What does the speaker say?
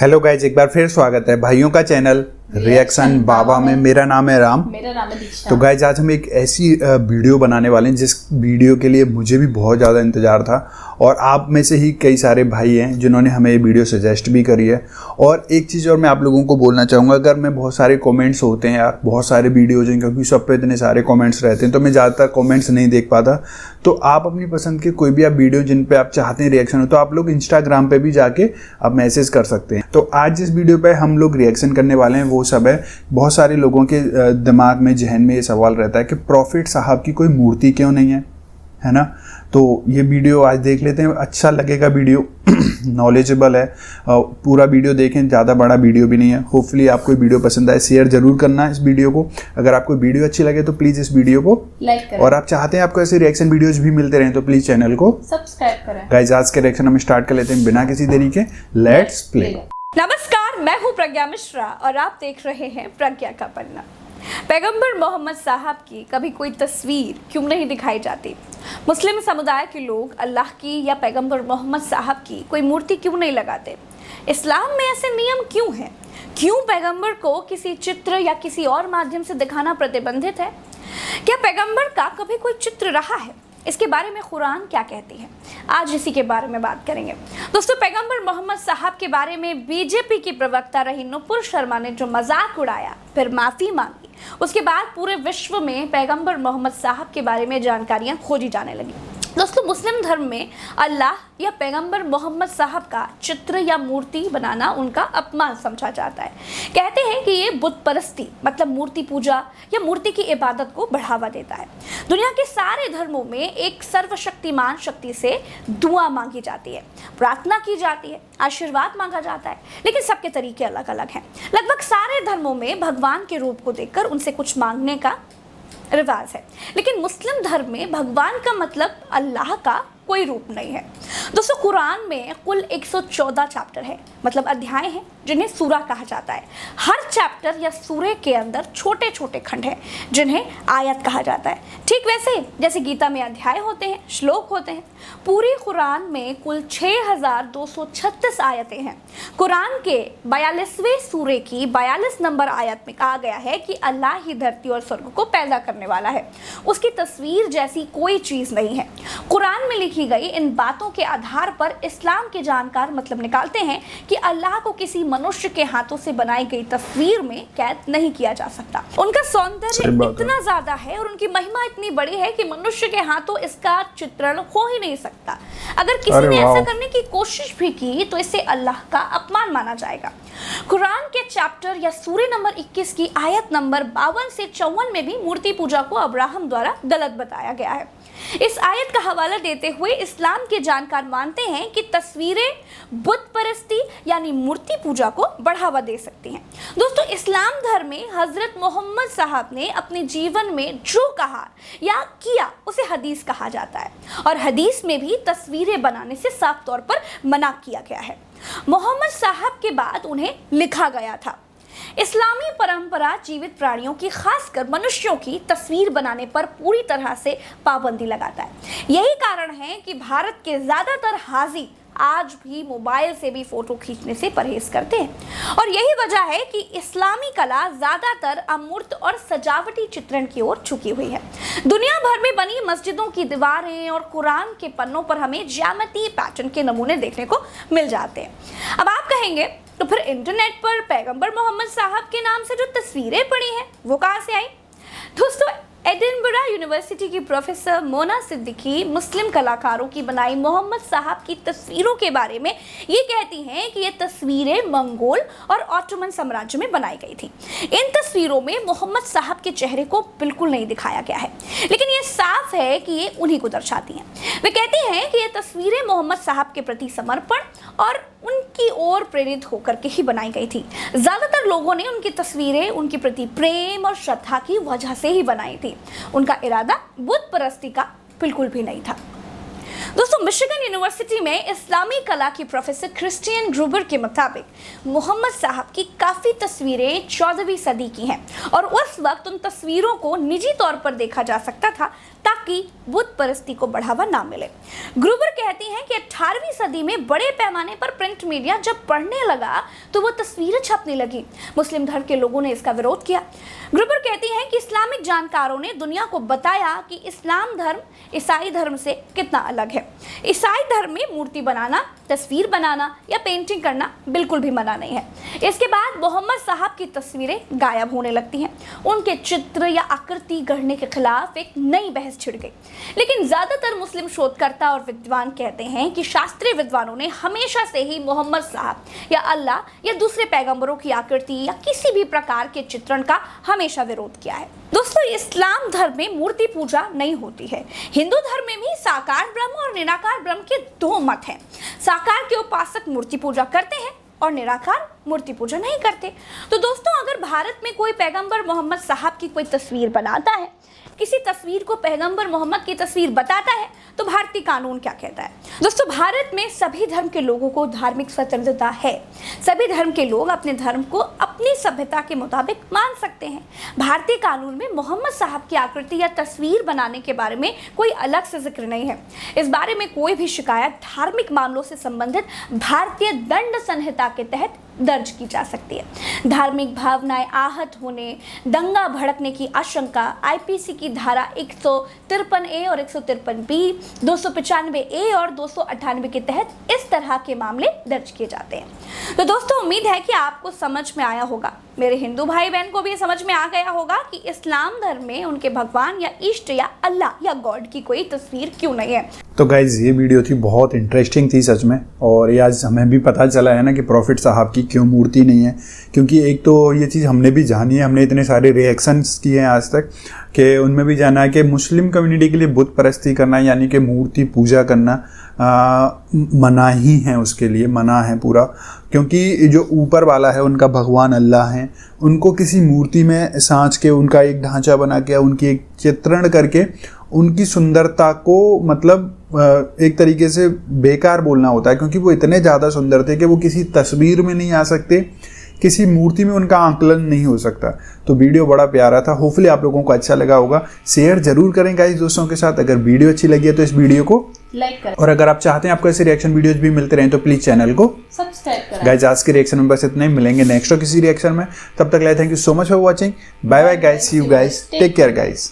Hello guys, एक बार फिर स्वागत है भाइयों का चैनल रिएक्शन बाबा में। मेरा नाम है राम। मेरा नाम है दीक्षा। तो गाइज आज हम एक ऐसी वीडियो बनाने वाले हैं जिस वीडियो के लिए मुझे भी बहुत ज़्यादा इंतज़ार था और आप में से ही कई सारे भाई हैं जिन्होंने हमें ये वीडियो सजेस्ट भी करी है। और एक चीज़ और मैं आप लोगों को बोलना चाहूँगा, अगर मैं बहुत सारे कमेंट्स होते हैं यार, बहुत सारे वीडियोज़ हैं, क्योंकि सब पे इतने सारे कमेंट्स रहते हैं तो मैं ज़्यादातर कमेंट्स नहीं देख पाता। तो आप अपनी पसंद के कोई भी आप वीडियो जिन पे आप चाहते हैं रिएक्शन हो, तो आप लोग इंस्टाग्राम पे भी जाके आप मैसेज कर सकते हैं। तो आज जिस वीडियो पे हम लोग रिएक्शन करने वाले हैं वो सब है, बहुत सारे लोगों के दिमाग में जहन में ये सवाल रहता है कि प्रॉफिट साहब की कोई मूर्ति क्यों नहीं है ना। तो ये वीडियो आज देख लेते हैं, अच्छा लगेगा वीडियो नॉलेजेबल है। पूरा वीडियो देखें, ज़्यादा बड़ा वीडियो भी नहीं है। होपफुली आपको वीडियो पसंद आए, शेयर जरूर करना इस वीडियो को। अगर आपको वीडियो अच्छी लगे तो प्लीज़ इस वीडियो को लाइक करें और आप चाहते हैं आपको ऐसे रिएक्शन वीडियोज भी मिलते रहें तो प्लीज़ चैनल को सब्सक्राइब करें। गाइस आज के रिएक्शन हम स्टार्ट कर लेते हैं बिना किसी देरी के। Let's play. नमस्कार, मैं हूं प्रज्ञा मिश्रा और आप देख रहे हैं प्रज्ञा का पन्ना। पैगंबर मोहम्मद साहब की कभी कोई तस्वीर क्यों नहीं दिखाई जाती? मुस्लिम समुदाय के लोग अल्लाह की या पैगंबर मोहम्मद साहब की कोई मूर्ति क्यों नहीं लगाते? इस्लाम में ऐसे नियम क्यों हैं? क्यों पैगंबर को किसी चित्र या किसी और माध्यम से दिखाना प्रतिबंधित है? क्या पैगंबर का कभी कोई चित्र रहा है? इसके बारे में कुरान क्या कहती है? आज इसी के बारे में बात करेंगे। दोस्तों, पैगंबर मोहम्मद साहब के बारे में बीजेपी की प्रवक्ता रही नुपुर शर्मा ने जो मजाक उड़ाया, फिर माफ़ी मांगी, उसके बाद पूरे विश्व में पैगंबर मोहम्मद साहब के बारे में जानकारियां खोजी जाने लगी। दोस्तों, मुस्लिम धर्म में अल्लाह या पैगंबर मोहम्मद साहब का चित्र या मूर्ति बनाना उनका अपमान समझा जाता है। कहते हैं कि ये बुत परस्ती मतलब मूर्ति पूजा या मूर्ति की इबादत को बढ़ावा देता है। दुनिया के सारे धर्मों में एक सर्वशक्तिमान शक्ति से दुआ मांगी जाती है, प्रार्थना की जाती है, आशीर्वाद मांगा जाता है, लेकिन सबके तरीके अलग अलग हैं। लगभग सारे धर्मों में भगवान के रूप को देखकर उनसे कुछ मांगने का रिवाज है, लेकिन मुस्लिम धर्म में भगवान का मतलब अल्लाह का कोई रूप नहीं है। दोस्तों, कुरान में कुल 114 चैप्टर है, मतलब अध्याय हैं, जिन्हें सूरा कहा जाता है। हर चैप्टर या सूरे के अंदर छोटे छोटे खंड हैं जिन्हें आयत कहा जाता है। ठीक वैसे जैसे गीता में अध्याय होते हैं, श्लोक होते हैं। पूरी कुरान में कुल 6236 आयतें हैं। कुरान के 42वें सूरे की 42 नंबर आयत में कहा गया है कि अल्लाह ही धरती और स्वर्ग को पैदा करने वाला है, उसकी तस्वीर जैसी कोई चीज़ नहीं है। कुरान में लिखी गई इन बातों के आधार पर इस्लाम के जानकार मतलब निकालते हैं कि अल्लाह को किसी मनुष्य के हाथों से बनाई गई तस्वीर में कैद नहीं किया जा सकता। उनका सौंदर्य इतना ज्यादा है और उनकी महिमा इतनी बड़ी है कि मनुष्य के हाथों इसका चित्रण हो ही नहीं सकता। अगर किसी ने ऐसा करने की कोशिश भी की तो इसे अल्लाह का अपमान माना जाएगा। कुरान के चैप्टर या सूरे नंबर 21 की आयत नंबर 52 से 54 में भी मूर्ति पूजा को अब्राहम द्वारा गलत बताया गया है। इस आयत का हवाला देते हुए इस्लाम के जानकार मानते हैं कि तस्वीरें बुत परस्ती यानी मूर्ति पूजा को बढ़ावा दे सकती हैं। दोस्तों, इस्लाम धर्म में हजरत मोहम्मद साहब ने अपने जीवन में जो कहा या किया उसे हदीस कहा जाता है और हदीस में भी तस्वीरें बनाने से साफ तौर पर मना किया गया है। मोहम्मद साहब के बाद उन्हें लिखा गया था। इस्लामी परंपरा जीवित प्राणियों की, खासकर मनुष्यों की तस्वीर बनाने पर पूरी तरह से पाबंदी लगाता है। यही कारण है कि भारत के ज्यादातर हाजी आज भी मोबाइल से भी फोटो खींचने से परहेज करते हैं और यही वजह है कि इस्लामी कला ज्यादातर अमूर्त और सजावटी चित्रण की ओर झुकी हुई है। दुनिया भर में बनी मस्जिदों की दीवारें और कुरान के पन्नों पर हमें ज्यामितीय पैटर्न के नमूने देखने को मिल जाते हैं। अब आप कहेंगे तो फिर इंटरनेट पर पैगंबर मोहम्मद साहब के नाम से जो तस्वीरें पड़ी हैं वो कहाँ से आई? दोस्तों, एडिनबरा यूनिवर्सिटी की प्रोफेसर मोना सिद्दीकी मुस्लिम कलाकारों की बनाई मोहम्मद साहब की तस्वीरों के बारे में ये कहती हैं कि ये तस्वीरें मंगोल और ऑटोमन साम्राज्य में बनाई गई थी। इन तस्वीरों में मोहम्मद साहब के चेहरे को बिल्कुल नहीं दिखाया गया है, लेकिन ये साफ है कि ये उन्हीं को दर्शाती हैं। वे कहती हैं कि ये तस्वीरें मोहम्मद साहब के प्रति समर्पण और उनकी ओर प्रेरित होकर के ही बनाई गई थी। ज़्यादातर लोगों ने उनकी तस्वीरें उनके प्रति प्रेम और श्रद्धा की वजह से ही बनाई थी। उनका इरादा बुत परस्ती का बिल्कुल भी नहीं था। दोस्तों, मिशिगन यूनिवर्सिटी में इस्लामी कला की प्रोफेसर क्रिस्टियन ग्रूबर के मुताबिक मोहम्मद साहब की काफ़ी तस्वीरें 14वीं सदी की हैं और उस वक्त उन तस्वीरों को निजी तौर पर देखा जा सकता था ताकि बुत परस्ती को बढ़ावा ना मिले। ग्रूबर कहती हैं कि 18वीं सदी में बड़े पैमाने पर प्रिंट मीडिया जब पढ़ने लगा तो वो तस्वीरें छपने लगी। मुस्लिम धर्म के लोगों ने इसका विरोध किया। ग्रूबर कहती हैं कि इस्लामिक जानकारों ने दुनिया को बताया कि इस्लाम धर्म ईसाई धर्म से कितना अलग है। ईसाई धर्म में मूर्ति बनाना, तस्वीर बनाना या पेंटिंग करना बिल्कुल भी मना नहीं है। इसके बाद मोहम्मद साहब की तस्वीरें गायब होने लगती हैं। उनके चित्र या आकृति गढ़ने के खिलाफ एक नई बहस छिड़ गई। लेकिन ज्यादातर मुस्लिम शोधकर्ता और विद्वान कहते हैं कि शास्त्रीय विद्वानों ने हमेशा से ही मोहम्मद साहब या अल्लाह या दूसरे पैगंबरों की आकृति या किसी भी प्रकार के चित्रण का हमेशा विरोध किया है। दोस्तों, इस्लाम धर्म में मूर्ति पूजा नहीं होती है। हिंदू धर्म में भी साकार ब्रह्म और निराकार ब्रह्म के दो मत हैं। साकार के उपासक मूर्ति पूजा करते हैं और निराकार मूर्ति पूजा नहीं करते। तो दोस्तों, अगर भारत में कोई पैगंबर मोहम्मद साहब की कोई तस्वीर बनाता है, किसी तस्वीर को पैगंबर मोहम्मद की तस्वीर बताता है, तो भारतीय कानून क्या कहता है? दोस्तों, भारत में सभी धर्म के लोगों को धार्मिक स्वतंत्रता है। सभी धर्म के लोग अपने धर्म को अपनी सभ्यता के मुताबिक मान सकते हैं। भारतीय कानून में मोहम्मद साहब की आकृति या तस्वीर बनाने के बारे में कोई अलग से जिक्र नहीं है। इस बारे में कोई भी शिकायत धार्मिक मामलों से संबंधित भारतीय दंड संहिता के तहत दर्ज की जा सकती है। धार्मिक भावनाएं आहत होने, दंगा भड़कने की आशंका आईपीसी की धारा 153A और 153B, 295A और 298 के तहत इस तरह के मामले दर्ज किए जाते हैं। तो दोस्तों, उम्मीद है कि आपको समझ में आया होगा। मेरे हिंदू भाई बहन को भी समझ में आ गया होगा कि इस्लाम धर्म में उनके भगवान या इष्ट या अल्लाह या गॉड की कोई तस्वीर क्यों नहीं है। तो गाइज, ये वीडियो थी, बहुत इंटरेस्टिंग थी सच में। और ये आज हमें भी पता चला है ना कि प्रॉफिट साहब की क्यों मूर्ति नहीं है। क्योंकि एक तो ये चीज़ हमने भी जानी है, हमने इतने सारे रिएक्शंस किए हैं आज तक कि उनमें भी जाना है कि मुस्लिम कम्युनिटी के लिए बुत परस्ती करना यानी कि मूर्ति पूजा करना मना ही है, उसके लिए मना है पूरा। क्योंकि जो ऊपर वाला है उनका भगवान अल्लाह है, उनको किसी मूर्ति में सांच के उनका एक ढांचा बना के उनकी एक चित्रण करके उनकी सुंदरता को मतलब एक तरीके से बेकार बोलना होता है। क्योंकि वो इतने ज़्यादा सुंदर थे कि वो किसी तस्वीर में नहीं आ सकते, किसी मूर्ति में उनका आंकलन नहीं हो सकता। तो वीडियो बड़ा प्यारा था, होपफुली आप लोगों को अच्छा लगा होगा। शेयर जरूर करें गाइस दोस्तों के साथ। अगर वीडियो अच्छी लगी है तो इस वीडियो को लाइक करें, और अगर आप चाहते हैं आपको ऐसे रिएक्शन वीडियोज भी मिलते रहें तो प्लीज चैनल को सब्सक्राइब करें। गाइस, आज के रिएक्शन में बस इतना ही, मिलेंगे नेक्स्ट किसी रिएक्शन में। तब तक thank you so much for watching. Bye bye guys, see you guys, take care guys.